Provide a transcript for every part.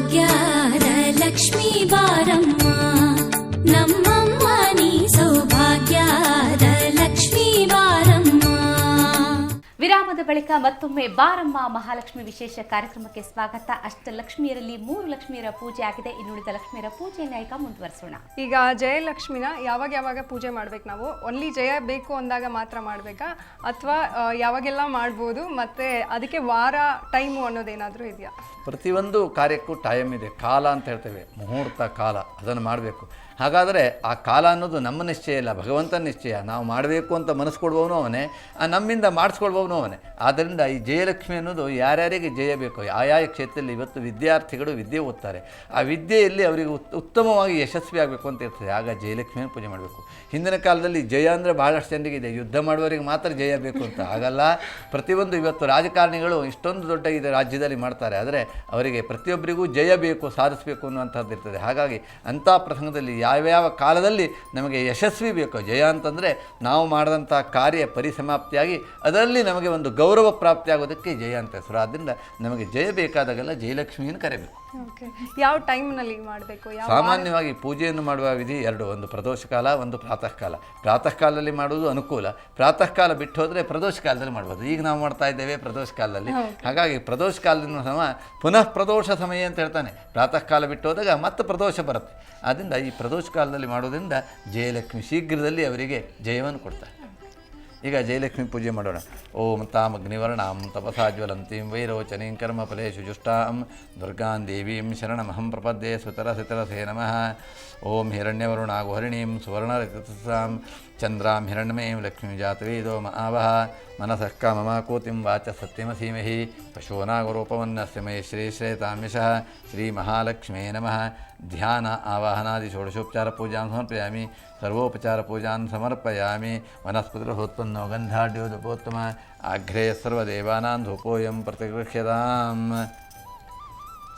ಭಾಗ್ಯದ ಲಕ್ಷ್ಮೀ ಬಾರಮ್ಮ ನಮ್ಮಮ್ಮ ನೀ ಸೌಭಾಗ್ಯದ ಲಕ್ಷ್ಮೀ ಬಾರಮ್ಮ. ವಿರಾಮದ ಬಳಿಕ ಮತ್ತೊಮ್ಮೆ ಬಾರಮ್ಮ ಮಹಾಲಕ್ಷ್ಮಿ ವಿಶೇಷ ಕಾರ್ಯಕ್ರಮಕ್ಕೆ ಸ್ವಾಗತ. ಅಷ್ಟಲಕ್ಷ್ಮಿಯರಲ್ಲಿ 3 ಲಕ್ಷ್ಮಿಯರ ಪೂಜೆ ಆಗಿದೆ. ಇನ್ನುಳಿದ ಲಕ್ಷ್ಮಿಯರ ಪೂಜೆಯನ್ನು ಈಗ ಮುಂದುವರಿಸೋಣ. ಈಗ ಜಯಲಕ್ಷ್ಮಿನ ಯಾವಾಗ ಪೂಜೆ ಮಾಡ್ಬೇಕು? ನಾವು ಓನ್ಲಿ ಜಯ ಬೇಕು ಅಂದಾಗ ಮಾತ್ರ ಮಾಡಬೇಕಾ ಅಥವಾ ಯಾವಾಗೆಲ್ಲ ಮಾಡ್ಬೋದು? ಮತ್ತೆ ಅದಕ್ಕೆ ವಾರ ಟೈಮು ಅನ್ನೋದೇನಾದರೂ ಇದೆಯಾ? ಪ್ರತಿಯೊಂದು ಕಾರ್ಯಕ್ಕೂ ಟೈಮ್ ಇದೆ, ಕಾಲ ಅಂತ ಹೇಳ್ತೇವೆ, ಮುಹೂರ್ತ ಕಾಲ, ಅದನ್ನು ಮಾಡಬೇಕು. ಹಾಗಾದರೆ ಆ ಕಾಲ ಅನ್ನೋದು ನಮ್ಮ ನಿಶ್ಚಯ ಇಲ್ಲ, ಭಗವಂತನ ನಿಶ್ಚಯ. ನಾವು ಮಾಡಬೇಕು ಅಂತ ಮನಸ್ಸು ಕೊಡುವವನು ಅವನೇ, ನಮ್ಮಿಂದ ಮಾಡಿಸ್ಕೊಳ್ಬವನು ಅವನೇ. ಆದ್ದರಿಂದ ಈ ಜಯಲಕ್ಷ್ಮಿ ಅನ್ನೋದು ಯಾರ್ಯಾರಿಗೆ ಜಯ ಬೇಕು, ಆಯಾ ಕ್ಷೇತ್ರದಲ್ಲಿ ಇವತ್ತು ವಿದ್ಯಾರ್ಥಿಗಳು ವಿದ್ಯೆ ಓದ್ತಾರೆ, ಆ ವಿದ್ಯೆಯಲ್ಲಿ ಅವರಿಗೆ ಉತ್ತಮವಾಗಿ ಯಶಸ್ವಿ ಆಗಬೇಕು ಅಂತ ಇರ್ತದೆ. ಆಗ ಜಯಲಕ್ಷ್ಮಿಯನ್ನು ಪೂಜೆ ಮಾಡಬೇಕು. ಹಿಂದಿನ ಕಾಲದಲ್ಲಿ ಜಯ ಅಂದರೆ ಬಹಳಷ್ಟು ಜನರಿಗೆ ಇದೆ, ಯುದ್ಧ ಮಾಡುವವರಿಗೆ ಮಾತ್ರ ಜಯ ಬೇಕು ಅಂತ. ಹಾಗಲ್ಲ, ಪ್ರತಿಯೊಂದು ಇವತ್ತು ರಾಜಕಾರಣಿಗಳು ಇಷ್ಟೊಂದು ದೊಡ್ಡ ಇದೆ ರಾಜ್ಯದಲ್ಲಿ ಮಾಡ್ತಾರೆ, ಆದರೆ ಅವರಿಗೆ ಪ್ರತಿಯೊಬ್ಬರಿಗೂ ಜಯ ಬೇಕು, ಸಾಧಿಸಬೇಕು ಅನ್ನುವಂಥದ್ದು ಇರ್ತದೆ. ಹಾಗಾಗಿ ಅಂಥ ಪ್ರಸಂಗದಲ್ಲಿ ಯಾವ್ಯಾವ ಕಾಲದಲ್ಲಿ ನಮಗೆ ಯಶಸ್ವಿ ಬೇಕು, ಜಯ ಅಂತಂದರೆ ನಾವು ಮಾಡಿದಂಥ ಕಾರ್ಯ ಪರಿಸಮಾಪ್ತಿಯಾಗಿ ಅದರಲ್ಲಿ ನಮಗೆ ಒಂದು ಗೌರವ ಪ್ರಾಪ್ತಿಯಾಗೋದಕ್ಕೆ ಜಯ ಅಂತ ಹೆಸರು. ಆದ್ದರಿಂದ ನಮಗೆ ಜಯ ಬೇಕಾದಾಗೆಲ್ಲ ಜಯಲಕ್ಷ್ಮಿಯನ್ನು ಕರೆಯಬೇಕು. ಓಕೆ, ಯಾವ ಟೈಮ್ನಲ್ಲಿ ಮಾಡಬೇಕು? ಸಾಮಾನ್ಯವಾಗಿ ಪೂಜೆಯನ್ನು ಮಾಡುವ ವಿಧಿ 2, ಒಂದು ಪ್ರದೋಷ ಕಾಲ, ಒಂದು ಪ್ರಾತಃ ಕಾಲ. ಪ್ರಾತಃ ಕಾಲದಲ್ಲಿ ಮಾಡುವುದು ಅನುಕೂಲ, ಪ್ರಾತಃ ಕಾಲ ಬಿಟ್ಟು ಹೋದರೆ ಪ್ರದೋಷ ಕಾಲದಲ್ಲಿ ಮಾಡ್ಬೋದು. ಈಗ ನಾವು ಮಾಡ್ತಾ ಇದ್ದೇವೆ ಪ್ರದೋಷ ಕಾಲದಲ್ಲಿ. ಹಾಗಾಗಿ ಪ್ರದೋಷ ಕಾಲದಿಂದ ಪುನಃ ಪ್ರದೋಷ ಸಮಯ ಅಂತ ಹೇಳ್ತಾನೆ. ಪ್ರಾತಃ ಕಾಲ ಬಿಟ್ಟು ಹೋದಾಗ ಮತ್ತೆ ಪ್ರದೋಷ ಬರುತ್ತೆ. ಆದ್ದರಿಂದ ಈ ಪ್ರದೋಷ ಕಾಲದಲ್ಲಿ ಮಾಡೋದ್ರಿಂದ ಜಯಲಕ್ಷ್ಮಿ ಶೀಘ್ರದಲ್ಲಿ ಅವರಿಗೆ ಜಯವನ್ನು ಕೊಡ್ತಾರೆ. ಈಗ ಜಯಲಕ್ಷ್ಮಿ ಪೂಜೆ ಮಾಡೋಣ. ಓಂ ತಾಂ ಅಗ್ನಿವರ್ಣಾಂ ತಪಸಾ ಜ್ವಲಂತೀಂ ವೈರೋಚನೀಂ ಕರ್ಮ ಫಲೇಷು ಜುಷ್ಟಾಂ ದುರ್ಗಾಂ ದೇವೀಂ ಶರಣಮಹಂ ಪ್ರಪದ್ಯೆ ಸುತರಸಿತರಸೇ ನಮಃ. ಓಂ ಹಿರಣ್ಯವರುಣಾಗುಹರಿಣೀಂ ಸುವರ್ಣರಜಸಾಂ ಚಂದ್ರಾಂ ಹಿರಣ್ಯಮಯೀಂ ಲಕ್ಷ್ಮೀ ಜಾತವೇದೋ ಆವಹ ಮನಸಃ ಕಾಮಮಾಕೂತಿಂ ವಾಚ ಸತ್ಯಮಸೀಮಹಿ ಪಶೂನಾಗುರೂಪವನ್ನಸ್ಯ ಮೈ ಶ್ರೀಶ್ರೇತಾಮ್ಯಶಃ ಶ್ರೀ ಮಹಾಲಕ್ಷ್ಮೇ ನಮಃ. ಧ್ಯಾನ ಆವಾಹನಾದಿ ಷೋಡಶೋಪಚಾರ ಪೂಜಾಂ ಸಮರ್ಪಯಾಮಿ, ಸರ್ವೋಪಚಾರ ಪೂಜಾಂ ಸಮರ್ಪಯಾಮಿ. ವನಸ್ಪತಿರ್ಹೋತ್ಪನ್ನೋ ಗಂಧಾಢ್ಯೋದಪೋತ್ತಮ ಅಘ್ರೇ ಸರ್ವದೇವಾನಾಂ ಧೂಪೋಯಂ ಪ್ರತಿಗೃಹ್ಯತಾಂ.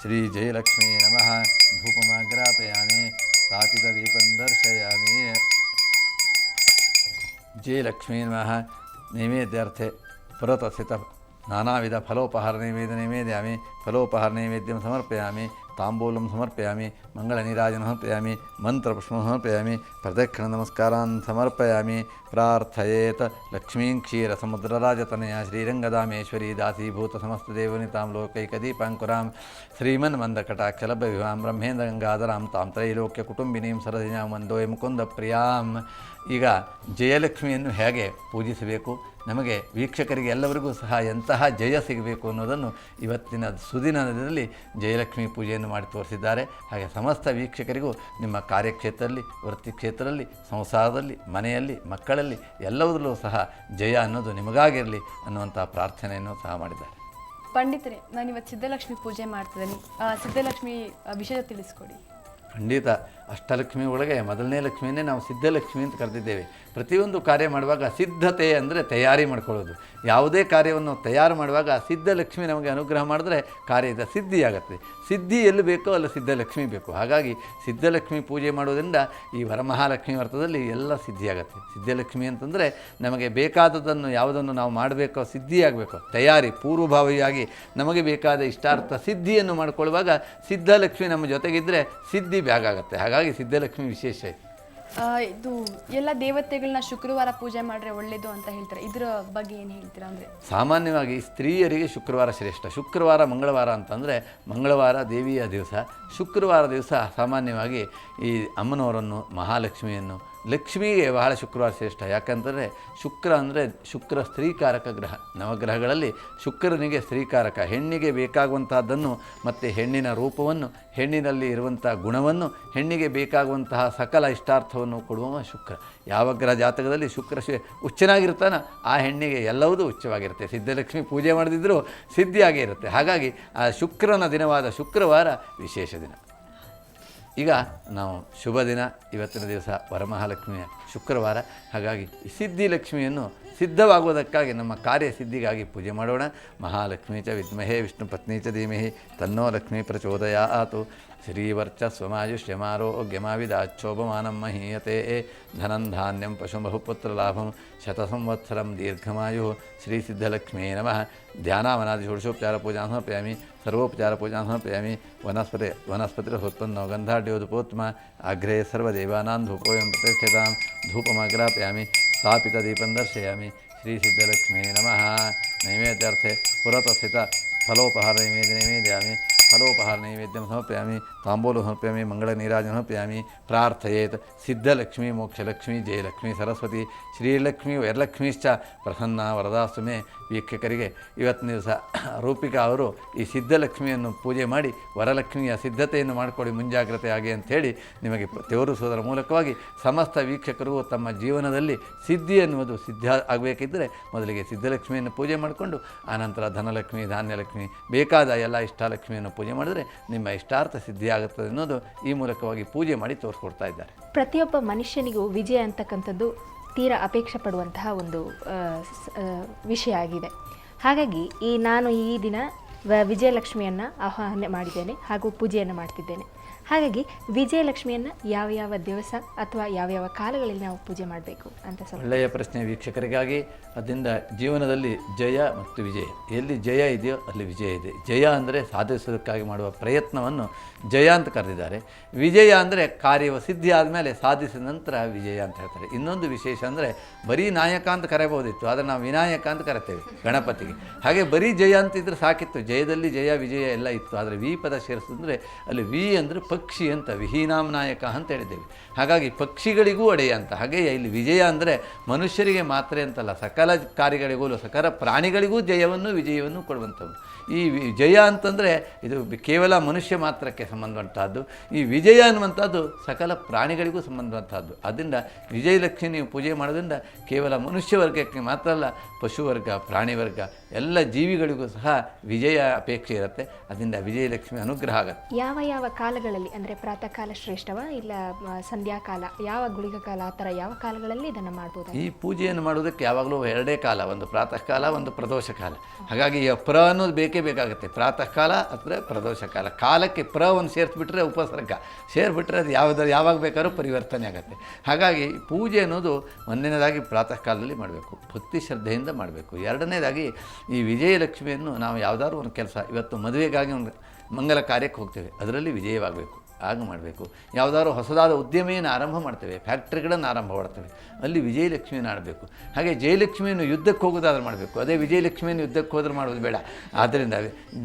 ಶ್ರೀ ಜಯಲಕ್ಷ್ಮೀ ನಮಃ. ಧೂಪಮಾಗ್ರಾಪಯಾಮಿ, ಸ್ಥಾಪಿತದೀಪಂ ದರ್ಶಯಾಮಿ. ಜಯಲಕ್ಷ್ಮೀ ನಮಃ. ನೈವೇದ್ಯಾರ್ಥೆ ಪುರತಸ್ಥಿತ ನಾನಾವಿಧ ಫಲೋಪಹಾರ ನೈವೇದ್ಯ ನೈವೇದ್ಯಾಮಿ. ಫಲೋಪಹಾರ ನೈವೇದ್ಯಂ ಸಮರ್ಪಯಾಮಿ, ತಾಂಬೂಲಂ ಸಮರ್ಪಯಾಮಿ, ಮಂಗಳ ನೀರಾಜನ ಸಮರ್ಪಯಾಮಿ, ಮಂತ್ರಪುಷ್ಪಂ ಸಮರ್ಪಯಾಮಿ, ಪ್ರದಕ್ಷಿಣ ನಮಸ್ಕಾರಾನ್ ಸಮರ್ಪಯಾಮಿ. ಪ್ರಾರ್ಥಯೇತ್ ಲಕ್ಷ್ಮೀಂ ಕ್ಷೀರ ಸಮುದ್ರರಾಜತನಯ ಶ್ರೀರಂಗದಾಮೇಶ್ವರಿ ದಾಸೀಭೂತ ಸಮಸ್ತದೇವನಿತಾಂ ಲೋಕೈಕದೀಪಾಂಕುರಾಂ ಶ್ರೀಮನ್ಮಂದಕಟಾಕ್ಷಲಭ್ಯವಿವಾಂ ಬ್ರಹ್ಮೇಂದ್ರ ಗಂಗಾಧರಾಂ ತಾಂ ತ್ರೈಲೋಕ್ಯ ಕುಟುಂಬಿನೀಂ ಸರದಿನಾಂ ವಂದೋಯ ಮುಕುಂದ ಪ್ರಿಯಾಂ. ಈಗ ಜಯಲಕ್ಷ್ಮಿಯನ್ನು ಹೇಗೆ ಪೂಜಿಸಬೇಕು, ನಮಗೆ ವೀಕ್ಷಕರಿಗೆ ಎಲ್ಲರಿಗೂ ಸಹ ಎಂತಹ ಜಯ ಸಿಗಬೇಕು ಅನ್ನೋದನ್ನು ಇವತ್ತಿನ ಸುದಿನದಲ್ಲಿ ಜಯಲಕ್ಷ್ಮಿ ಪೂಜೆಯನ್ನು ಮಾಡಿ ತೋರಿಸಿದ್ದಾರೆ. ಹಾಗೆ ಸಮಸ್ತ ವೀಕ್ಷಕರಿಗೂ ನಿಮ್ಮ ಕಾರ್ಯಕ್ಷೇತ್ರದಲ್ಲಿ, ವೃತ್ತಿ ಕ್ಷೇತ್ರದಲ್ಲಿ, ಸಂಸಾರದಲ್ಲಿ, ಮನೆಯಲ್ಲಿ, ಮಕ್ಕಳಲ್ಲಿ ಎಲ್ಲದರಲ್ಲೂ ಸಹ ಜಯ ಅನ್ನೋದು ನಿಮಗಾಗಿರಲಿ ಅನ್ನುವಂಥ ಪ್ರಾರ್ಥನೆಯನ್ನು ಸಹ ಮಾಡಿದ್ದಾರೆ. ಪಂಡಿತರೇ, ನಾನು ಇವತ್ತು ಸಿದ್ಧಲಕ್ಷ್ಮಿ ಪೂಜೆ ಮಾಡ್ತಿದ್ದೀನಿ. ಸಿದ್ಧಲಕ್ಷ್ಮಿ ವಿಷಯ ತಿಳಿಸ್ಕೊಡಿ. ಖಂಡಿತ. ಅಷ್ಟಲಕ್ಷ್ಮಿ ಒಳಗೆ ಮೊದಲನೇ ಲಕ್ಷ್ಮಿಯನ್ನೇ ನಾವು ಸಿದ್ಧಲಕ್ಷ್ಮಿ ಅಂತ ಕರೆದಿದ್ದೇವೆ. ಪ್ರತಿಯೊಂದು ಕಾರ್ಯ ಮಾಡುವಾಗ ಸಿದ್ಧತೆ ಅಂದರೆ ತಯಾರಿ ಮಾಡ್ಕೊಳ್ಳೋದು. ಯಾವುದೇ ಕಾರ್ಯವನ್ನು ತಯಾರು ಮಾಡುವಾಗ ಸಿದ್ಧಲಕ್ಷ್ಮಿ ನಮಗೆ ಅನುಗ್ರಹ ಮಾಡಿದ್ರೆ ಕಾರ್ಯದ ಸಿದ್ಧಿಯಾಗತ್ತೆ. ಸಿದ್ಧಿ ಎಲ್ಲಿ ಬೇಕೋ ಅಲ್ಲಿ ಸಿದ್ಧಲಕ್ಷ್ಮಿ ಬೇಕು. ಹಾಗಾಗಿ ಸಿದ್ಧಲಕ್ಷ್ಮಿ ಪೂಜೆ ಮಾಡೋದ್ರಿಂದ ಈ ವರಮಹಾಲಕ್ಷ್ಮಿ ವ್ರತದಲ್ಲಿ ಎಲ್ಲ ಸಿದ್ಧಿಯಾಗತ್ತೆ. ಸಿದ್ಧಲಕ್ಷ್ಮಿ ಅಂತಂದರೆ ನಮಗೆ ಬೇಕಾದದನ್ನು ಯಾವುದನ್ನು ನಾವು ಮಾಡಬೇಕೋ ಸಿದ್ಧಿಯಾಗಬೇಕು, ತಯಾರಿ ಪೂರ್ವಭಾವಿಯಾಗಿ ನಮಗೆ ಬೇಕಾದ ಇಷ್ಟಾರ್ಥ ಸಿದ್ಧಿಯನ್ನು ಮಾಡಿಕೊಳ್ಳುವಾಗ ಸಿದ್ಧಲಕ್ಷ್ಮಿ ನಮ್ಮ ಜೊತೆಗಿದ್ದರೆ ಸಿದ್ಧಿ ಬ್ಯಾಗಾಗತ್ತೆ. ಹಾಗಾಗಿ ಸಿದ್ಧಲಕ್ಷ್ಮಿ ವಿಶೇಷ ಇದೆ. ಇದು ಎಲ್ಲ ದೇವತೆಗಳನ್ನ ಶುಕ್ರವಾರ ಪೂಜೆ ಮಾಡಿದ್ರೆ ಒಳ್ಳೆಯದು ಅಂತ ಹೇಳ್ತಾರೆ. ಇದರ ಬಗ್ಗೆ ಏನು ಹೇಳ್ತೀರಾ? ಅಂದರೆ ಸಾಮಾನ್ಯವಾಗಿ ಸ್ತ್ರೀಯರಿಗೆ ಶುಕ್ರವಾರ ಶ್ರೇಷ್ಠ. ಶುಕ್ರವಾರ ಮಂಗಳವಾರ ಅಂತಂದರೆ ಮಂಗಳವಾರ ದೇವಿಯ ದಿವಸ, ಶುಕ್ರವಾರ ದಿವಸ ಸಾಮಾನ್ಯವಾಗಿ ಈ ಅಮ್ಮನವರನ್ನು, ಮಹಾಲಕ್ಷ್ಮಿಯನ್ನು, ಲಕ್ಷ್ಮಿಗೆ ಬಹಳ ಶುಕ್ರವಾರ ಶ್ರೇಷ್ಠ. ಯಾಕಂದರೆ ಶುಕ್ರ ಅಂದರೆ ಶುಕ್ರ ಸ್ತ್ರೀಕಾರಕ ಗ್ರಹ. ನವಗ್ರಹಗಳಲ್ಲಿ ಶುಕ್ರನಿಗೆ ಸ್ತ್ರೀಕಾರಕ. ಹೆಣ್ಣಿಗೆ ಬೇಕಾಗುವಂತಹದ್ದನ್ನು ಮತ್ತು ಹೆಣ್ಣಿನ ರೂಪವನ್ನು, ಹೆಣ್ಣಿನಲ್ಲಿ ಇರುವಂಥ ಗುಣವನ್ನು, ಹೆಣ್ಣಿಗೆ ಬೇಕಾಗುವಂತಹ ಸಕಲ ಇಷ್ಟಾರ್ಥವನ್ನು ಕೊಡುವ ಶುಕ್ರ. ಯಾವ ಗ್ರಹ ಜಾತಕದಲ್ಲಿ ಶುಕ್ರ ಉಚ್ಚನಾಗಿರ್ತಾನೋ ಆ ಹೆಣ್ಣಿಗೆ ಎಲ್ಲವೂ ಉಚ್ಚವಾಗಿರುತ್ತೆ. ಸಿದ್ಧಲಕ್ಷ್ಮಿ ಪೂಜೆ ಮಾಡದಿದ್ದರೂ ಸಿದ್ಧಿಯಾಗೇ ಇರುತ್ತೆ. ಹಾಗಾಗಿ ಆ ಶುಕ್ರನ ದಿನವಾದ ಶುಕ್ರವಾರ ವಿಶೇಷ ದಿನ. ಈಗ ನಾವು ಶುಭ ದಿನ, ಇವತ್ತಿನ ದಿವಸ ವರಮಹಾಲಕ್ಷ್ಮಿಯ ಶುಕ್ರವಾರ. ಹಾಗಾಗಿ ಸಿದ್ಧಿಲಕ್ಷ್ಮಿಯನ್ನು ಸಿದ್ಧವಾಗುವುದಕ್ಕಾಗಿ ನಮ್ಮ ಕಾರ್ಯಸಿದ್ಧಿಗಾಗಿ ಪೂಜೆ ಮಾಡೋಣ. ಮಹಾಲಕ್ಷ್ಮೀ ಚ ವಿದ್ಮಹೇ ವಿಷ್ಣು ಪತ್ನಿ ಚ ಧೀಮಹಿ ತನ್ನೋ ಲಕ್ಷ್ಮೀ ಪ್ರಚೋದಯಾತ್. ಶ್ರೀವರ್ಚಸ್ವಮಾಯುಷ್ಯಮಾರೋಗ್ಯಮಾವಿದಾಚ್ಛೋಭಮಾನಂ ಮಹೀಯತೆ. ಧನಂ ಧಾನ್ಯಂ ಪಶು ಬಹುಪುತ್ರಲಾಭಂ ಶತಸಂವತ್ಸರಂ ದೀರ್ಘಮಾಯು. ಶ್ರೀ ಸಿದ್ಧಲಕ್ಷ್ಮೀ ನಮಃ. ಧ್ಯಾನಾವನಾದಿ ಷೋಡಶೋಪಚಾರ ಪೂಜಾಂ ಸಮರ್ಪಯಾಮಿ. ಸರ್ವೋಪಚಾರ ಪೂಜಾಂ ಸಮರ್ಪಯಾಮಿ. ವನಸ್ಪತಿರಹುತ್ಪನ್ನೋ ಗಂಧಾಢ್ಯೋದುಪೋತ್ತಮ. ಅಗ್ರೆ ಸರ್ವದೇವಾನಾಂ ಧೂಪೋಯಂ ಪ್ರತಿಷ್ಠಿತಾಂ ಧೂಪಮಾಗ್ರಾಪಯಾಮಿ. ಸ್ಥಾಪಿತದೀಪಂ ದರ್ಶಯಾಮಿ. ಶ್ರೀ ಸಿದ್ಧಲಕ್ಷ್ಮೀ ನಮಃ. ನೈವೇದ್ಯಾರ್ಥೆ ಪುರತಸ್ಥಿತ ಫಲೋಪಹಾರ ನೈವೇದ್ಯಾಮಿ. ಫಲೋಪಹಾರ ನೈವೇದ್ಯಂ ಸಮರ್ಪಯಾಮಿ. ತಾಂಬೂಲ ಸಮರ್ಪಯಾಮಿ. ಮಂಗಳನೀರಾಜನ ಸಮರ್ಪಯಾಮಿ. ಪ್ರಾರ್ಥಯೇತ್ ಸಿದ್ಧಲಕ್ಷ್ಮೀ ಮೋಕ್ಷಲಕ್ಷ್ಮೀ ಜಯಲಕ್ಷ್ಮೀ ಸರಸ್ವತಿ ಶ್ರೀಲಕ್ಷ್ಮೀ ವರಲಕ್ಷ್ಮೀಶ್ಚ ಪ್ರಸನ್ನ ವರದಾಸ್ತು ಮೇ. ವೀಕ್ಷಕರಿಗೆ ಇವತ್ತಿನ ದಿವಸ ರೂಪಿಕಾ ಅವರು ಈ ಸಿದ್ಧಲಕ್ಷ್ಮಿಯನ್ನು ಪೂಜೆ ಮಾಡಿ ವರಲಕ್ಷ್ಮಿಯ ಸಿದ್ಧತೆಯನ್ನು ಮಾಡಿಕೊಡಿ ಮುಂಜಾಗ್ರತೆ ಆಗಿ ಅಂಥೇಳಿ ನಿಮಗೆ ತೋರಿಸುವುದರ ಮೂಲಕವಾಗಿ ಸಮಸ್ತ ವೀಕ್ಷಕರು ತಮ್ಮ ಜೀವನದಲ್ಲಿ ಸಿದ್ಧಿ ಎನ್ನುವುದು ಸಿದ್ಧ ಆಗಬೇಕಿದ್ದರೆ ಮೊದಲಿಗೆ ಸಿದ್ಧಲಕ್ಷ್ಮಿಯನ್ನು ಪೂಜೆ ಮಾಡಿಕೊಂಡು ಆನಂತರ ಧನಲಕ್ಷ್ಮಿ ಧಾನ್ಯಲಕ್ಷ್ಮಿ ಬೇಕಾದ ಎಲ್ಲ ಇಷ್ಟಾಲಕ್ಷ್ಮಿಯನ್ನು ಪೂಜೆ ಮಾಡಿದರೆ ನಿಮ್ಮ ಇಷ್ಟಾರ್ಥ ಸಿದ್ಧಿಯಾಗುತ್ತದೆ ಅನ್ನೋದು ಈ ಮೂಲಕವಾಗಿ ಪೂಜೆ ಮಾಡಿ ತೋರಿಸ್ಕೊಡ್ತಾ ಇದ್ದಾರೆ. ಪ್ರತಿಯೊಬ್ಬ ಮನುಷ್ಯನಿಗೂ ವಿಜಯ ಅಂತಕ್ಕಂಥದ್ದು ತೀರಾ ಅಪೇಕ್ಷೆ ಪಡುವಂತಹ ಒಂದು ವಿಷಯ ಆಗಿದೆ. ಹಾಗಾಗಿ ನಾನು ಈ ದಿನ ವಿಜಯಲಕ್ಷ್ಮಿಯನ್ನು ಆಹ್ವಾನ ಮಾಡಿದ್ದೇನೆ ಹಾಗೂ ಪೂಜೆಯನ್ನು ಮಾಡ್ತಿದ್ದೇನೆ. ಹಾಗಾಗಿ ವಿಜಯಲಕ್ಷ್ಮಿಯನ್ನು ಯಾವ ಯಾವ ದಿವಸ ಅಥವಾ ಯಾವ್ಯಾವ ಕಾಲಗಳಲ್ಲಿ ನಾವು ಪೂಜೆ ಮಾಡಬೇಕು ಅಂತ ಸ್ವಲ್ಪ ಒಳ್ಳೆಯ ಪ್ರಶ್ನೆ ವೀಕ್ಷಕರಿಗಾಗಿ. ಅದರಿಂದ ಜೀವನದಲ್ಲಿ ಜಯ ಮತ್ತು ವಿಜಯ, ಎಲ್ಲಿ ಜಯ ಇದೆಯೋ ಅಲ್ಲಿ ವಿಜಯ ಇದೆ. ಜಯ ಅಂದರೆ ಸಾಧಿಸೋದಕ್ಕಾಗಿ ಮಾಡುವ ಪ್ರಯತ್ನವನ್ನು ಜಯ ಅಂತ ಕರೆದಿದ್ದಾರೆ. ವಿಜಯ ಅಂದರೆ ಕಾರ್ಯವ ಸಿದ್ಧಿ ಆದಮೇಲೆ ಸಾಧಿಸಿದ ನಂತರ ವಿಜಯ ಅಂತ ಹೇಳ್ತಾರೆ. ಇನ್ನೊಂದು ವಿಶೇಷ ಅಂದರೆ ಬರೀ ನಾಯಕ ಅಂತ ಕರೆಯಬಹುದಿತ್ತು, ಆದರೆ ನಾವು ವಿನಾಯಕ ಅಂತ ಕರಿತೇವೆ ಗಣಪತಿಗೆ. ಹಾಗೆ ಬರೀ ಜಯ ಅಂತಿದ್ರೆ ಸಾಕಿತ್ತು, ಜಯದಲ್ಲಿ ಜಯ ವಿಜಯ ಎಲ್ಲ ಇತ್ತು. ಆದರೆ ವಿ ಪದ ಸೇರಿಸಿದ್ರೆ ಅಲ್ಲಿ ವಿ ಅಂದರೆ ಪಕ್ಷಿ ಅಂತ, ವಿಹೀನಾಂ ನಾಯಕ ಅಂತ ಹೇಳಿದ್ದೇವೆ. ಹಾಗಾಗಿ ಪಕ್ಷಿಗಳಿಗೂ ಒಡೆಯ ಅಂತ. ಹಾಗೆ ಇಲ್ಲಿ ವಿಜಯ ಅಂದರೆ ಮನುಷ್ಯರಿಗೆ ಮಾತ್ರ ಅಂತಲ್ಲ, ಸಕಲ ಕಾರ್ಯಗಳಿಗೂ ಸಕಲ ಪ್ರಾಣಿಗಳಿಗೂ ಜಯವನ್ನು ವಿಜಯವನ್ನು ಕೊಡುವಂಥದ್ದು. ಈ ಜಯ ಅಂತಂದರೆ ಇದು ಕೇವಲ ಮನುಷ್ಯ ಮಾತ್ರಕ್ಕೆ ಸಂಬಂಧವಂತಹದ್ದು. ಈ ವಿಜಯ ಅನ್ನುವಂಥದ್ದು ಸಕಲ ಪ್ರಾಣಿಗಳಿಗೂ ಸಂಬಂಧವಂತಹದ್ದು. ಆದ್ದರಿಂದ ವಿಜಯಲಕ್ಷ್ಮಿ ನೀವು ಪೂಜೆ ಮಾಡೋದ್ರಿಂದ ಕೇವಲ ಮನುಷ್ಯ ವರ್ಗಕ್ಕೆ ಮಾತ್ರ ಅಲ್ಲ, ಪಶುವರ್ಗ ಪ್ರಾಣಿ ವರ್ಗ ಎಲ್ಲ ಜೀವಿಗಳಿಗೂ ಸಹ ವಿಜಯ ಅಪೇಕ್ಷೆ ಇರುತ್ತೆ. ಅದರಿಂದ ವಿಜಯಲಕ್ಷ್ಮಿ ಅನುಗ್ರಹ ಆಗುತ್ತೆ. ಯಾವ ಯಾವ ಕಾಲಗಳಲ್ಲಿ ಅಂದರೆ ಪ್ರಾತಃ ಕಾಲ ಶ್ರೇಷ್ಠವ ಇಲ್ಲ ಸಂಧ್ಯಾಕಾಲ, ಯಾವ ಗುಳಿಗ ಕಾಲ, ಆ ಥರ ಯಾವ ಕಾಲಗಳಲ್ಲಿ ಇದನ್ನು ಮಾಡ್ಬೋದು? ಈ ಪೂಜೆಯನ್ನು ಮಾಡೋದಕ್ಕೆ ಯಾವಾಗಲೂ ಎರಡೇ ಕಾಲ, ಒಂದು ಪ್ರಾತಃ ಕಾಲ ಒಂದು ಪ್ರದೋಷ ಕಾಲ. ಹಾಗಾಗಿ ಪ್ರ ಅನ್ನೋದು ಬೇಕೇ ಬೇಕಾಗುತ್ತೆ. ಪ್ರಾತಃ ಕಾಲ ಅಥವಾ ಪ್ರದೋಷ ಕಾಲ. ಕಾಲಕ್ಕೆ ಪ್ರವನ್ನು ಸೇರಿಸ್ಬಿಟ್ರೆ ಉಪಸರ್ಗ, ಸೇರಿಬಿಟ್ರೆ ಅದು ಯಾವಾಗ ಬೇಕಾದ್ರೂ ಪರಿವರ್ತನೆ ಆಗುತ್ತೆ. ಹಾಗಾಗಿ ಪೂಜೆ ಅನ್ನೋದು ಒಂದನೇದಾಗಿ ಪ್ರಾತಃ ಕಾಲದಲ್ಲಿ ಮಾಡಬೇಕು, ಭಕ್ತಿ ಶ್ರದ್ಧೆಯಿಂದ ಮಾಡಬೇಕು. ಎರಡನೇದಾಗಿ ಈ ವಿಜಯಲಕ್ಷ್ಮಿಯನ್ನು ನಾವು ಯಾವುದಾದ್ರು ಒಂದು ಕೆಲಸ, ಇವತ್ತು ಮದುವೆಗಾಗಿ ಒಂದು ಮಂಗಲ ಕಾರ್ಯಕ್ಕೆ ಹೋಗ್ತೇವೆ, ಅದರಲ್ಲಿ ವಿಜಯವಾಗಬೇಕು, ಆಗ ಮಾಡಬೇಕು. ಯಾವುದಾದ್ರು ಹೊಸದಾದ ಉದ್ಯಮೆಯನ್ನು ಆರಂಭ ಮಾಡ್ತೇವೆ, ಫ್ಯಾಕ್ಟ್ರಿಗಳನ್ನು ಆರಂಭ ಮಾಡ್ತೇವೆ, ಅಲ್ಲಿ ವಿಜಯಲಕ್ಷ್ಮಿಯನ್ನು ಆಡಬೇಕು. ಹಾಗೆ ಜಯಲಕ್ಷ್ಮಿಯನ್ನು ಯುದ್ಧಕ್ಕೆ ಹೋಗೋದಾದ್ರೆ ಮಾಡಬೇಕು, ಅದೇ ವಿಜಯಲಕ್ಷ್ಮಿಯನ್ನು ಯುದ್ಧಕ್ಕೆ ಹೋದ್ರೆ ಮಾಡೋದು ಬೇಡ. ಆದ್ದರಿಂದ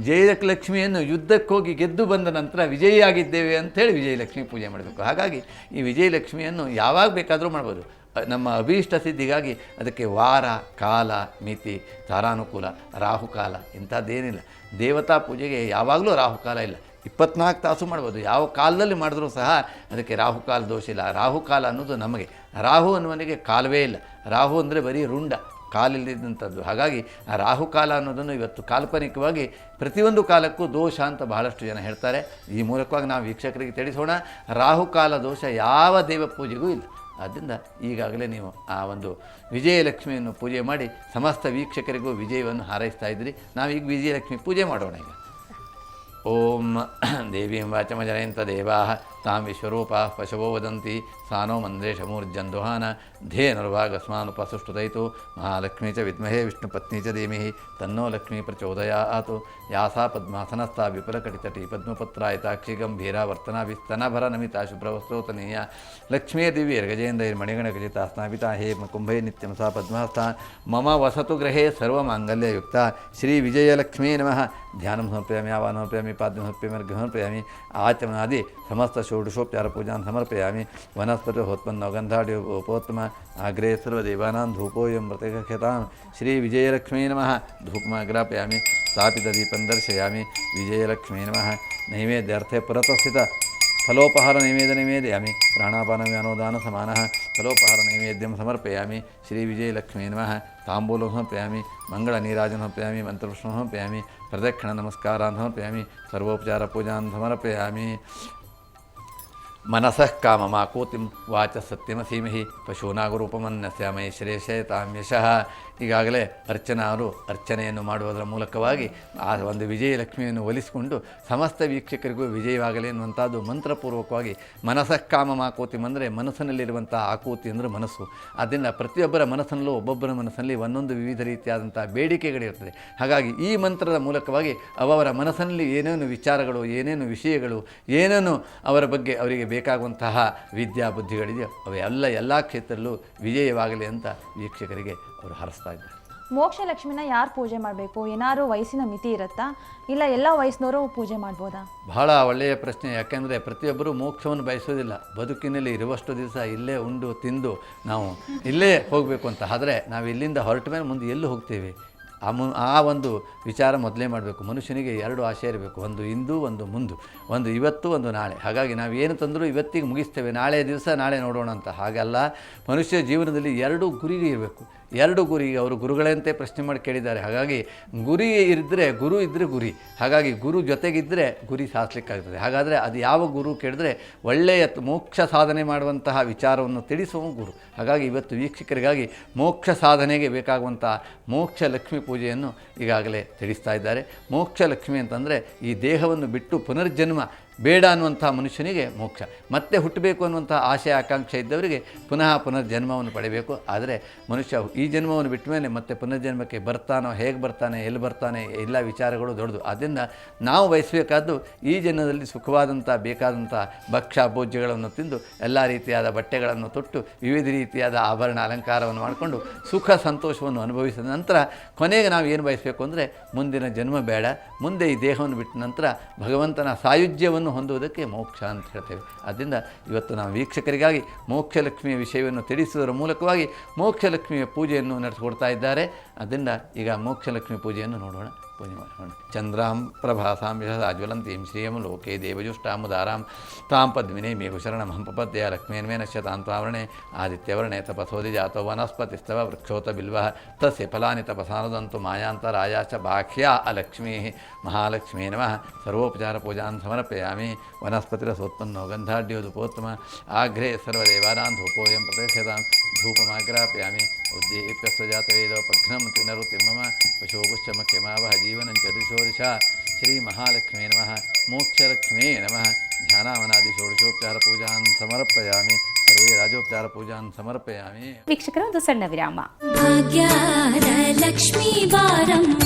ಜಯಲಕ್ಷ್ಮಿಯನ್ನು ಯುದ್ಧಕ್ಕೆ ಹೋಗಿ ಗೆದ್ದು ಬಂದ ನಂತರ ವಿಜಯಿಯಾಗಿದ್ದೇವೆ ಅಂಥೇಳಿ ವಿಜಯಲಕ್ಷ್ಮಿ ಪೂಜೆ ಮಾಡಬೇಕು. ಹಾಗಾಗಿ ಈ ವಿಜಯಲಕ್ಷ್ಮಿಯನ್ನು ಯಾವಾಗ ಬೇಕಾದರೂ ಮಾಡ್ಬೋದು. ನಮ್ಮ ಅಭೀಷ್ಟ ಸಿದ್ಧಿಗಾಗಿ ಅದಕ್ಕೆ ವಾರ ಕಾಲ ಮಿತಿ ತಾರಾನುಕೂಲ ರಾಹುಕಾಲ ಇಂಥದ್ದೇನಿಲ್ಲ. ದೇವತಾ ಪೂಜೆಗೆ ಯಾವಾಗಲೂ ರಾಹುಕಾಲ ಇಲ್ಲ, 24 ತಾಸು ಮಾಡ್ಬೋದು. ಯಾವ ಕಾಲದಲ್ಲಿ ಮಾಡಿದ್ರೂ ಸಹ ಅದಕ್ಕೆ ರಾಹುಕಾಲ ದೋಷ ಇಲ್ಲ. ರಾಹುಕಾಲ ಅನ್ನೋದು ನಮಗೆ, ರಾಹು ಅನ್ನುವನಿಗೆ ಕಾಲವೇ ಇಲ್ಲ. ರಾಹು ಅಂದರೆ ಬರೀ ರುಂಡ, ಕಾಲಿಲ್ಲದಂಥದ್ದು. ಹಾಗಾಗಿ ಆ ರಾಹುಕಾಲ ಅನ್ನೋದನ್ನು ಇವತ್ತು ಕಾಲ್ಪನಿಕವಾಗಿ ಪ್ರತಿಯೊಂದು ಕಾಲಕ್ಕೂ ದೋಷ ಅಂತ ಬಹಳಷ್ಟು ಜನ ಹೇಳ್ತಾರೆ. ಈ ಮೂಲಕವಾಗಿ ನಾವು ವೀಕ್ಷಕರಿಗೆ ತಿಳಿಸೋಣ, ರಾಹುಕಾಲ ದೋಷ ಯಾವ ದೇವ ಪೂಜೆಗೂ ಇಲ್ಲ. ಆದ್ದರಿಂದ ಈಗಾಗಲೇ ನೀವು ಆ ಒಂದು ವಿಜಯಲಕ್ಷ್ಮಿಯನ್ನು ಪೂಜೆ ಮಾಡಿ ಸಮಸ್ತ ವೀಕ್ಷಕರಿಗೂ ವಿಜಯವನ್ನು ಹಾರೈಸ್ತಾ ಇದ್ದೀರಿ. ನಾವೀಗ ವಿಜಯಲಕ್ಷ್ಮಿ ಪೂಜೆ ಮಾಡೋಣ. ಈಗ ಓಂ ದೇವೀಂ ವಾಚಮಜನಯಂತ ದೇವಾಃ ತಾಂ ವಿಶ್ವರೂಪಾಃ ಪಶವೋ ವದಂತಿ ಸಾನೋ ಮಂದ್ರೇಶಮೂರ್ಜಂದುಹಾನ ಧೇನುರ್ವಾಗಸ್ಮಾನುಪಸುಷ್ಟುತೈತು ಮಹಾಲಕ್ಷ್ಮೀ ಚ ವಿದ್ಮಹೇ ವಿಷ್ಣುಪತ್ನಿ ಚ ಧೀಮಹಿ ತನ್ನೋ ಲಕ್ಷ್ಮೀ ಪ್ರಚೋದಯಾತ್. ಯಾಸಾ ಪದ್ಮಾಸನಸ್ಥಾ ವಿಪುಲಕಟಿತಟಿ ಪದ್ಮಪತ್ರಾಯತಾಕ್ಷಿ ಗಂಭೀರ ವರ್ತನಾಭಿಸ್ತನಭರ ನಮಿತಾ ಶುಭ್ರವಸ್ತ್ರೋತನೀಯ ಲಕ್ಷ್ಮೀ ದಿವ್ಯರ್ಗಜೇಂದ್ರೈರ್ಮಣಿಗಣಖಚಿತಾ ಸ್ನಾಪಿತಾ ಹೇಮ ಕುಂಭೈ ನಿತ್ಯಂ ಸಾ ಪದ್ಮಾಸ್ತಾ ಮಮ ವಸತು ಗೃಹೇ ಸರ್ವಮಾಂಗಲ್ಯಯುಕ್ತ ಶ್ರೀ ವಿಜಯಲಕ್ಷ್ಮೀ ನಮಃ. ಧ್ಯಾನಂ ಸಮರ್ಪಯಾಮಿ, ಆವಾಹನಂ ಸಮರ್ಪಯಾಮಿ, ಪಾದ್ಯಂ ಸಮರ್ಪಯಾಮಿ, ಅರ್ಘ್ಯಂ ಸಮರ್ಪಯಾಮಿ, ಆಚಮನಾದಿ ಸಮಸ್ತ ಷೋಡಶೋಪಚಾರ ಪೂಜಾನ್ ಸಮರ್ಪಯಾಮಿ. ವನಸ್ಪತಿ ಹೋತ್ಪನ್ನೋ ಗಂಧಾಢ್ಯೋ ಉಪೋತ್ತಮ ಅಗ್ರೆ ಸರ್ವದೇವಾನಾಂ ಧೂಪೋಯಂ ಪ್ರತ್ಯಕ್ಷತಾಂ ಶ್ರೀ ವಿಜಯಲಕ್ಷ್ಮೀ ನಮಃ. ಧೂಪಮಾಗ್ರಾಪಯಾಮಿ, ಸ್ಥಾಪಿತ ದೀಪಂ ದರ್ಶಯಾಮಿ. ವಿಜಯಲಕ್ಷ್ಮೀ ನಮಃ. ನೈವೇದ್ಯಾರ್ಥೆ ಪುರತಸ್ಥಿತ ಫಲೋಪಹಾರ ನೈವೇದ್ಯಯಾಮಿ. ಪ್ರಾಣಾಪಾನವ್ಯಾನೋದಾನ ಸಮಾನಃ. ಫಲೋಪಹಾರ ನೈವೇದ್ಯಂ ಸಮರ್ಪಯಾಮಿ. ಶ್ರೀ ವಿಜಯಲಕ್ಷ್ಮೀ ನಮಃ. ತಾಂಬೂಲಂ ಸಮರ್ಪಯಾಮಿ, ಮಂಗಳ ನೀರಾಜನ ಸಮರ್ಪಯಾಮಿ, ಮಂತ್ರಪುಷ್ಪಂ ಸಮರ್ಪಯಾಮಿ, ಪ್ರದಕ್ಷಿಣ ನಮಸ್ಕಾರಾನ್ ಸಮರ್ಪಯಾಮಿ, ಸರ್ವೋಪಚಾರ ಪೂಜಾನ್ ಸಮರ್ಪಯಾಮಿ. ಮನಸಃ ಕಾಮಮಾಕೂತಿಂ ವಾಚ ಸತ್ಯಮಸೀಮಹಿ ಪಶೂನಾಗರೂಪಮನ್ಯಸ್ಯಾಮೈ ಶ್ರೇಷಯತಾಂ ಯಶಃ. ಈಗಾಗಲೇ ಅರ್ಚನಾರು ಅರ್ಚನೆಯನ್ನು ಮಾಡುವುದರ ಮೂಲಕವಾಗಿ ಆ ಒಂದು ವಿಜಯಲಕ್ಷ್ಮಿಯನ್ನು ಒಲಿಸಿಕೊಂಡು ಸಮಸ್ತ ವೀಕ್ಷಕರಿಗೂ ವಿಜಯವಾಗಲಿ ಎನ್ನುವಂಥದ್ದು ಮಂತ್ರಪೂರ್ವಕವಾಗಿ ಮನಸಃ ಕಾಮಮಾಕೂತಿಂ ಅಂದರೆ ಮನಸ್ಸಿನಲ್ಲಿರುವಂಥ ಆಕೂತಿ ಅಂದರೆ ಮನಸ್ಸು. ಆದ್ದರಿಂದ ಪ್ರತಿಯೊಬ್ಬರ ಮನಸ್ಸಿನಲ್ಲೂ ಒಬ್ಬೊಬ್ಬರ ಮನಸ್ಸಿನಲ್ಲಿ ಒಂದೊಂದು ವಿವಿಧ ರೀತಿಯಾದಂಥ ಬೇಡಿಕೆಗಳಿರ್ತದೆ. ಹಾಗಾಗಿ ಈ ಮಂತ್ರದ ಮೂಲಕವಾಗಿ ಅವರ ಮನಸ್ಸಿನಲ್ಲಿ ಏನೇನು ವಿಚಾರಗಳು, ಏನೇನು ವಿಷಯಗಳು, ಏನೇನು ಅವರ ಬಗ್ಗೆ ಅವರಿಗೆ ಬೇಕಾಗುವಂತಹ ವಿದ್ಯಾ ಬುದ್ಧಿಗಳಿದೆಯೋ ಅವೆಲ್ಲ ಎಲ್ಲ ಕ್ಷೇತ್ರದಲ್ಲೂ ವಿಜಯವಾಗಲಿ ಅಂತ ವೀಕ್ಷಕರಿಗೆ ಅವರು ಹರಿಸ್ತಾ ಇದ್ದಾರೆ. ಮೋಕ್ಷ ಲಕ್ಷ್ಮಿನ ಯಾರು ಪೂಜೆ ಮಾಡಬೇಕು? ಏನಾದ್ರು ವಯಸ್ಸಿನ ಮಿತಿ ಇರುತ್ತಾ, ಇಲ್ಲ ಎಲ್ಲ ವಯಸ್ಸಿನವರು ಪೂಜೆ ಮಾಡ್ಬೋದಾ? ಬಹಳ ಒಳ್ಳೆಯ ಪ್ರಶ್ನೆ. ಯಾಕೆಂದರೆ ಪ್ರತಿಯೊಬ್ಬರೂ ಮೋಕ್ಷವನ್ನು ಬಯಸೋದಿಲ್ಲ. ಬದುಕಿನಲ್ಲಿ ಇರುವಷ್ಟು ದಿವಸ ಇಲ್ಲೇ ಉಂಡು ತಿಂದು ನಾವು ಇಲ್ಲೇ ಹೋಗಬೇಕು ಅಂತ. ಆದರೆ ನಾವು ಇಲ್ಲಿಂದ ಹೊರಟ ಮೇಲೆ ಮುಂದೆ ಎಲ್ಲೂ ಹೋಗ್ತೇವೆ ಆ ಒಂದು ವಿಚಾರ ಮೊದಲೇ ಮಾಡಬೇಕು. ಮನುಷ್ಯನಿಗೆ ಎರಡು ಆಶೆ ಇರಬೇಕು, ಒಂದು ಇಂದು ಒಂದು ಮುಂದು, ಒಂದು ಇವತ್ತು ಒಂದು ನಾಳೆ. ಹಾಗಾಗಿ ನಾವು ಏನು ತಂದರೂ ಇವತ್ತಿಗೆ ಮುಗಿಸ್ತೇವೆ, ನಾಳೆ ದಿವಸ ನಾಳೆ ನೋಡೋಣ ಅಂತ. ಹಾಗಲ್ಲ, ಮನುಷ್ಯ ಜೀವನದಲ್ಲಿ ಎರಡು ಗುರಿಗೆ ಇರಬೇಕು. ಎರಡು ಗುರಿ ಅವರು ಗುರುಗಳಂತೆ ಪ್ರಶ್ನೆ ಮಾಡಿ ಕೇಳಿದ್ದಾರೆ. ಹಾಗಾಗಿ ಗುರಿ ಇದ್ದರೆ ಗುರು ಇದ್ದರೆ ಗುರಿ, ಹಾಗಾಗಿ ಗುರು ಜೊತೆಗಿದ್ದರೆ ಗುರಿ ಸಾಧಿಸಲಿಕ್ಕಾಗ್ತದೆ. ಹಾಗಾದರೆ ಅದು ಯಾವ ಗುರು ಕೇಳಿದ್ರೆ ಒಳ್ಳೆಯ ಮೋಕ್ಷ ಸಾಧನೆ ಮಾಡುವಂತಹ ವಿಚಾರವನ್ನು ತಿಳಿಸುವ ಗುರು. ಹಾಗಾಗಿ ಇವತ್ತು ವೀಕ್ಷಕರಿಗಾಗಿ ಮೋಕ್ಷ ಸಾಧನೆಗೆ ಬೇಕಾಗುವಂಥ ಮೋಕ್ಷ ಲಕ್ಷ್ಮಿ ಪೂಜೆಯನ್ನು ಈಗಾಗಲೇ ತಿಳಿಸ್ತಾ ಇದ್ದಾರೆ. ಮೋಕ್ಷ ಲಕ್ಷ್ಮಿ ಅಂತಂದರೆ ಈ ದೇಹವನ್ನು ಬಿಟ್ಟು ಪುನರ್ಜನ್ಮ ಬೇಡ ಅನ್ನುವಂಥ ಮನುಷ್ಯನಿಗೆ ಮೋಕ್ಷ, ಮತ್ತೆ ಹುಟ್ಟಬೇಕು ಅನ್ನುವಂಥ ಆಶೆ ಆಕಾಂಕ್ಷೆ ಇದ್ದವರಿಗೆ ಪುನರ್ಜನ್ಮವನ್ನು ಪಡೆಯಬೇಕು. ಆದರೆ ಮನುಷ್ಯ ಈ ಜನ್ಮವನ್ನು ಬಿಟ್ಟ ಮೇಲೆ ಮತ್ತೆ ಪುನರ್ಜನ್ಮಕ್ಕೆ ಬರ್ತಾನೋ, ಹೇಗೆ ಬರ್ತಾನೆ, ಎಲ್ಲಿ ಬರ್ತಾನೆ, ಎಲ್ಲ ವಿಚಾರಗಳು ದೊಡ್ಡದು. ಆದ್ದರಿಂದ ನಾವು ಬಯಸಬೇಕಾದ್ದು ಈ ಜನ್ಮದಲ್ಲಿ ಸುಖವಾದಂಥ ಬೇಕಾದಂಥ ಭಕ್ಷ್ಯ ಭೋಜ್ಯಗಳನ್ನು ತಿಂದು ಎಲ್ಲ ರೀತಿಯಾದ ಬಟ್ಟೆಗಳನ್ನು ತೊಟ್ಟು ವಿವಿಧ ರೀತಿಯಾದ ಆಭರಣ ಅಲಂಕಾರವನ್ನು ಮಾಡಿಕೊಂಡು ಸುಖ ಸಂತೋಷವನ್ನು ಅನುಭವಿಸಿದ ನಂತರ ಕೊನೆಗೆ ನಾವು ಏನು ಬಯಸಬೇಕು ಅಂದರೆ ಮುಂದಿನ ಜನ್ಮ ಬೇಡ, ಮುಂದೆ ಈ ದೇಹವನ್ನು ಬಿಟ್ಟ ನಂತರ ಭಗವಂತನ ಸಾಯುಜ್ಯವನ್ನು ಹೊಂದುವುದಕ್ಕೆ ಮೋಕ್ಷ ಅಂತ ಹೇಳ್ತೇವೆ. ಆದ್ದರಿಂದ ಇವತ್ತು ನಾವು ವೀಕ್ಷಕರಿಗಾಗಿ ಮೋಕ್ಷಲಕ್ಷ್ಮಿಯ ವಿಷಯವನ್ನು ತಿಳಿಸುವುದರ ಮೂಲಕವಾಗಿ ಮೋಕ್ಷಲಕ್ಷ್ಮಿಯ ಪೂಜೆಯನ್ನು ನಡೆಸಿಕೊಡ್ತಾ ಇದ್ದಾರೆ. ಅದರಿಂದ ಈಗ ಮೋಕ್ಷಲಕ್ಷ್ಮಿ ಪೂಜೆಯನ್ನು ನೋಡೋಣ, ಪೂಜೆ ಮಾಡೋಣ. ಚಂದ್ರಾಂ ಪ್ರಭಾಸಾಂ ಯಶಸಾಜ್ವಲಂತೀಂ ಶ್ರಿಯಂ ಲೋಕೆ ದೇವಜುಷ್ಟಾಮುದಾರಾಂ ತಾಂ ಪದ್ಮಿನೇ ಮೇಘು ಶರಣಮಹಂ ಪ್ರಪದ್ಯ ಲಕ್ಷ್ಮೇನ್ಮೇ ನಶ್ಯತಾಂತ್ವಾವರಣೆ ಆದಿತ್ಯವರ್ಣೆ ತಪಸೋದಿ ಜಾತೋ ವನಸ್ಪತಿಸ್ತವ ವೃಕ್ಷೋತ ಬಿಲ್ವಃ ತಸ್ಯ ಫಲಾನಿ ತಪಸಾನುದಂತು ಮಾಯಾಂತರಾಯಾಚ ಬಾಹ್ಯ ಅಲಕ್ಷ್ಮೀ ಮಹಾಲಕ್ಷ್ಮೀ ನಮಃ. ಸರ್ವೋಪಚಾರ ಪೂಜಾನ್ ಸಮರ್ಪಯಾಮಿ. ವನಸ್ಪತಿರಸೋತ್ಪನ್ನೋ ಗಂಧಾಢ್ಯೋದುಪೋತ್ತಮ ಆಗ್ರೇ ಸರ್ವದೇವಾನಾಂ ಧೂಪೋಯಂ ಪ್ರತಿಷ್ಠತಾಂ ಧೂಪಮಾಗ್ರಾಪಯಾಮಿ. ಉದ್ಯೇಪ್ಯಸ್ವಜಾತವೇದೋ ಪಘ್ನಂ ತಿನರುತಿರ್ಮಮ ಪಶೋಗುಶ್ಚಮಕ್ಯಮಾವಹ ಜೀವನಂಚ ದಿಶೋ ದಿಶಾ. ಶ್ರೀ ಮಹಾಲಕ್ಷ್ಮೀ ನಮಃ. ಮೋಕ್ಷಲಕ್ಷ್ಮೀ ನಮಃ. ಧ್ಯಾನಾವನಾದಿ ಷೋಡಶೋಪಚಾರ ಪೂಜಾನ್ ಸಮರ್ಪಯಾಮಿ. ಸರ್ವೇ ರಾಜೋಪಚಾರ ಪೂಜಾನ್ ಸಮರ್ಪಯಾಮಿ. ವೀಕ್ಷಕರ ಒಂದು ಸಣ್ಣ ವಿರಾಮ. ಭಾಗ್ಯದ ಲಕ್ಷ್ಮೀ ಬಾರಮ್ಮ